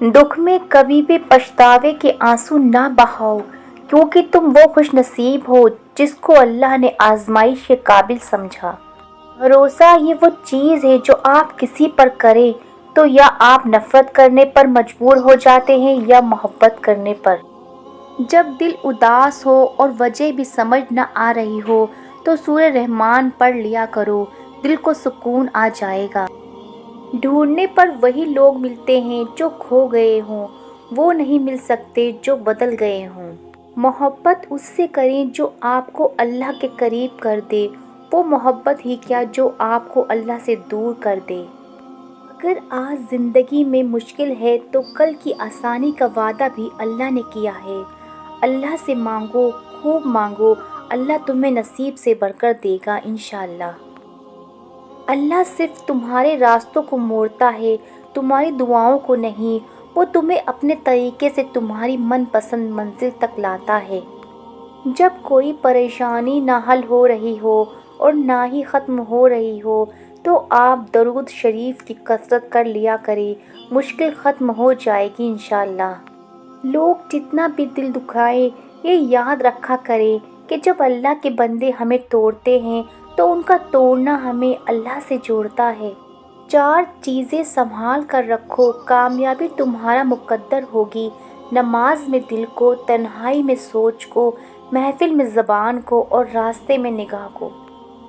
दुख में कभी भी पछतावे के आंसू ना बहाओ, क्योंकि तुम वो खुश नसीब हो जिसको अल्लाह ने आजमाइश के काबिल समझा। भरोसा ये वो चीज़ है जो आप किसी पर करें तो या आप नफरत करने पर मजबूर हो जाते हैं या मोहब्बत करने पर। जब दिल उदास हो और वजह भी समझ न आ रही हो तो सूरह रहमान पढ़ लिया करो, दिल को सुकून आ जाएगा। ढूंढने पर वही लोग मिलते हैं जो खो गए हों, वो नहीं मिल सकते जो बदल गए हों। मोहब्बत उससे करें जो आपको अल्लाह के करीब कर दे, वो मोहब्बत ही क्या जो आपको अल्लाह से दूर कर दे। अगर आज ज़िंदगी में मुश्किल है तो कल की आसानी का वादा भी अल्लाह ने किया है। अल्लाह से मांगो, खूब मांगो, अल्लाह तुम्हें नसीब से बढ़कर देगा इंशाअल्लाह। अल्लाह सिर्फ तुम्हारे रास्तों को मोड़ता है, तुम्हारी दुआओं को नहीं। वो तुम्हें अपने तरीके से तुम्हारी मनपसंद मंजिल तक लाता है। जब कोई परेशानी ना हल हो रही हो और ना ही ख़त्म हो रही हो तो आप दरूद शरीफ की कसरत कर लिया करें, मुश्किल ख़त्म हो जाएगी इंशाअल्लाह। लोग जितना भी दिल दुखाए, ये याद रखा करें कि जब अल्लाह के बंदे हमें तोड़ते हैं तो उनका तोड़ना हमें अल्लाह से जोड़ता है। 4 चीज़ें संभाल कर रखो, कामयाबी तुम्हारा मुकद्दर होगी। नमाज में दिल को, तन्हाई में सोच को, महफिल में ज़बान को और रास्ते में निगाह को।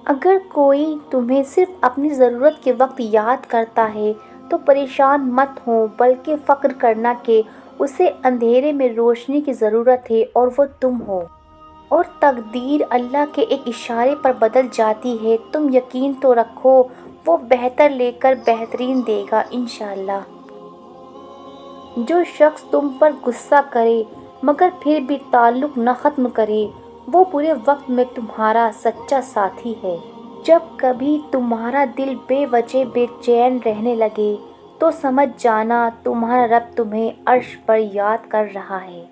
अगर कोई तुम्हें सिर्फ अपनी ज़रूरत के वक्त याद करता है तो परेशान मत हो, बल्कि फ़क्र करना कि उसे अंधेरे में रोशनी की ज़रूरत है और वो तुम हो। और तकदीर अल्लाह के एक इशारे पर बदल जाती है। तुम यकीन तो रखो, वो बेहतर लेकर बेहतरीन देगा इंशाअल्लाह। जो शख्स तुम पर गुस्सा करे मगर फिर भी ताल्लुक़ न ख़त्म करे, वो बुरे वक्त में तुम्हारा सच्चा साथी है। जब कभी तुम्हारा दिल बेवजह बेचैन रहने लगे तो समझ जाना तुम्हारा रब तुम्हें अर्श पर याद कर रहा है।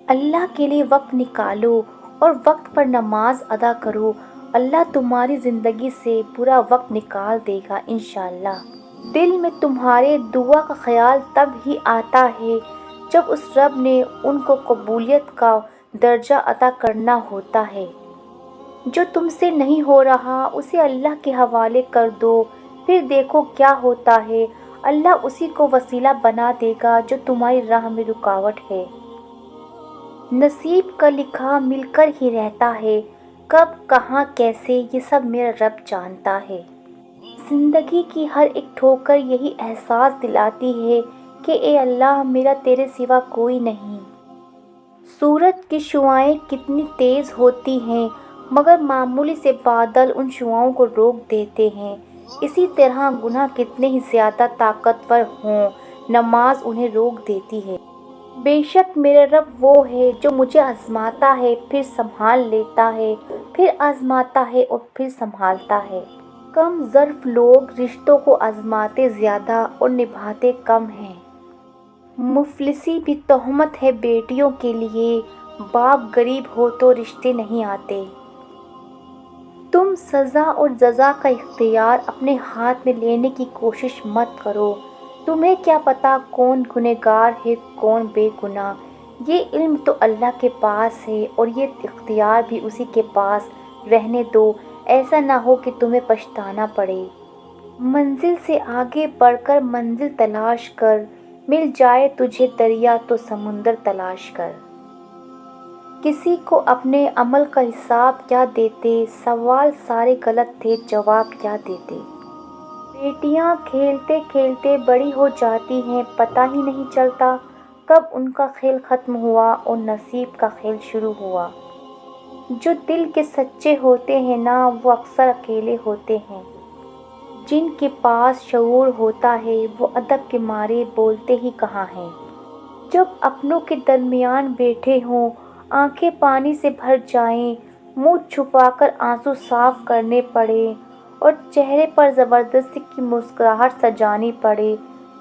अल्लाह के लिए वक्त निकालो और वक्त पर नमाज अदा करो, अल्लाह तुम्हारी ज़िंदगी से बुरा वक्त निकाल देगा इंशाअल्लाह। दिल में तुम्हारे दुआ का ख्याल तब ही आता है जब उस रब ने उनको कबूलियत का दर्जा अता करना होता है। जो तुमसे नहीं हो रहा उसे अल्लाह के हवाले कर दो, फिर देखो क्या होता है। अल्लाह उसी को वसीला बना देगा जो तुम्हारी राह में रुकावट है। नसीब का लिखा मिलकर ही रहता है, कब कहाँ कैसे ये सब मेरा रब जानता है। ज़िंदगी की हर एक ठोकर यही एहसास दिलाती है कि ए अल्लाह, मेरा तेरे सिवा कोई नहीं। सूरज की शुआएं कितनी तेज़ होती हैं मगर मामूली से बादल उन शुआओं को रोक देते हैं। इसी तरह गुनाह कितने ही ज़्यादा ताकतवर हों, नमाज उन्हें रोक देती है। बेशक मेरा रब वो है जो मुझे आज़माता है, फिर संभाल लेता है, फिर आज़माता है और फिर संभालता है। कम ज़र्फ़ लोग रिश्तों को आज़माते ज़्यादा और निभाते कम हैं। मुफलिसी भी तोहमत है बेटियों के लिए, बाप गरीब हो तो रिश्ते नहीं आते। तुम सज़ा और जज़ा का इख्तियार अपने हाथ में लेने की कोशिश मत करो। तुम्हें क्या पता कौन गुनहगार है कौन बेगुनाह। ये इल्म तो अल्लाह के पास है और ये इख्तियार भी उसी के पास। रहने दो, ऐसा ना हो कि तुम्हें पछताना पड़े। मंजिल से आगे बढ़कर मंजिल तलाश कर, मिल जाए तुझे दरिया तो समुंदर तलाश कर। किसी को अपने अमल का हिसाब क्या देते, सवाल सारे गलत थे जवाब क्या देते। बेटियां खेलते खेलते बड़ी हो जाती हैं, पता ही नहीं चलता कब उनका खेल ख़त्म हुआ और नसीब का खेल शुरू हुआ। जो दिल के सच्चे होते हैं ना, वो अक्सर अकेले होते हैं। जिनके पास शऊर होता है वो अदब के मारे बोलते ही कहाँ हैं। जब अपनों के दरमियान बैठे हों, आंखें पानी से भर जाएं, मुंह छुपाकर आंसू साफ करने पड़े और चेहरे पर ज़बरदस्ती की मुस्कुराहट सजानी पड़े,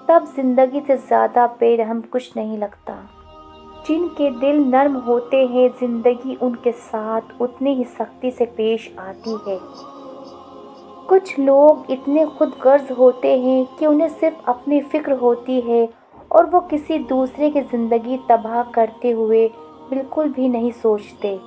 तब ज़िंदगी से ज़्यादा बेरहम कुछ नहीं लगता। जिनके दिल नर्म होते हैं, ज़िंदगी उनके साथ उतनी ही सख्ती से पेश आती है। कुछ लोग इतने खुदगर्ज होते हैं कि उन्हें सिर्फ अपनी फ़िक्र होती है اور وہ کسی دوسرے کی زندگی تباہ کرتے ہوئے بالکل بھی نہیں سوچتے۔